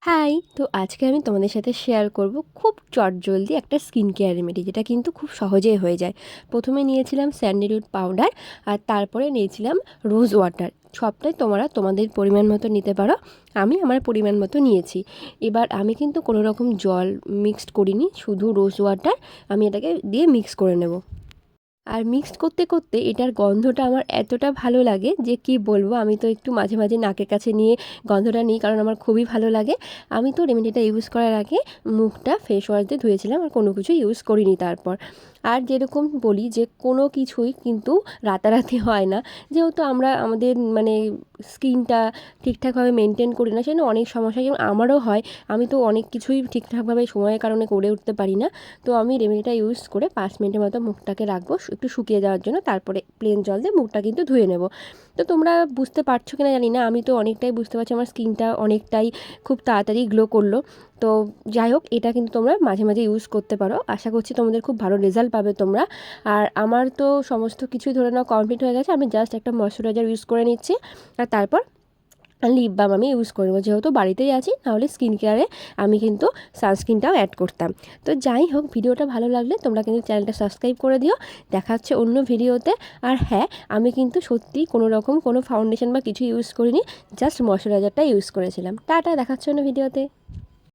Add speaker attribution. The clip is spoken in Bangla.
Speaker 1: হাই! তো আজকে আমি তোমাদের সাথে শেয়ার করব খুব চটজলদি একটা স্কিন কেয়ার রেমেডি, যেটা কিন্তু খুব সহজেই হয়ে যায়। প্রথমে নিয়েছিলাম স্যান্ডেলউড পাউডার, আর তারপরে নিয়েছিলাম রোজ ওয়াটার। সবটাই তোমরা তোমাদের পরিমাণ মতো নিতে পারো। আমি আমার পরিমাণ মতো নিয়েছি। এবার আমি কিন্তু কোনো রকম জল মিক্সড করিনি, শুধু রোজ ওয়াটার আমি এটাকে দিয়ে মিক্স করে নেব। আর মিক্সড করতে করতে এটার গন্ধটা আমার এতটা ভালো লাগে যে কি বলবো। আমি তো একটু মাঝে মাঝে নাকের কাছে নিয়ে গন্ধটা নিই, কারণ আমার খুবই ভালো লাগে। আমি তো রেমেডিটা ইউজ করার আগে মুখটা ফেস ওয়াশ দিয়ে ধুয়েছিলাম, আর কোনো কিছু ইউজ করিনি তারপর। আর যেরকম বলি যে কোনো কিছুই কিন্তু রাতারাতি হয় না, যেহেতু আমরা আমাদের স্কিনটা ঠিকঠাকভাবে মেনটেন করি না, সেজন্য অনেক সমস্যা যেমন আমারও হয়। আমি তো অনেক কিছুই ঠিকঠাকভাবে সময়ের কারণে করে উঠতে পারি না। তো আমি রেমেডিটা ইউজ করে 5 মিনিটের মতো মুখটাকে রাখবো একটু শুকিয়ে যাওয়ার জন্য, তারপরে প্লেন জল দিয়ে মুখটা কিন্তু ধুয়ে নেব। তো তোমরা বুঝতে পারছো কিনা জানি না, আমি তো অনেকটাই বুঝতে পারছি আমার স্কিনটা অনেকটাই খুব তাড়াতাড়ি গ্লো করলো। তো যাই হোক, এটা কিন্তু তোমরা মাঝে মাঝে ইউজ করতে পারো। আশা করছি তোমাদের খুব ভালো রেজাল্ট পাবে তোমরা। আর আমার তো সমস্ত কিছুই ধরে নাও কমপ্লিট হয়ে গেছে। আমি জাস্ট একটা ময়শ্চারাইজার ইউজ করে নিচ্ছি, আর তারপর লিপ বাম আমি ইউজ করব, যেহেতু বাড়িতেই আছি। নাহলে স্কিন কেয়ারে আমি কিন্তু সানস্ক্রিনটাও অ্যাড করতাম। তো যাই হোক, ভিডিওটা ভালো লাগলে তোমরা কিন্তু চ্যানেলটা সাবস্ক্রাইব করে দিও। দেখা হচ্ছে অন্য ভিডিওতে। আর হ্যাঁ, আমি কিন্তু সত্যিই কোনো রকম কোনো ফাউন্ডেশন বা কিছু ইউজ করিনি, জাস্ট ময়শ্চারাইজারটা ইউজ করেছিলাম। টাটা, দেখা হচ্ছে অন্য ভিডিওতে।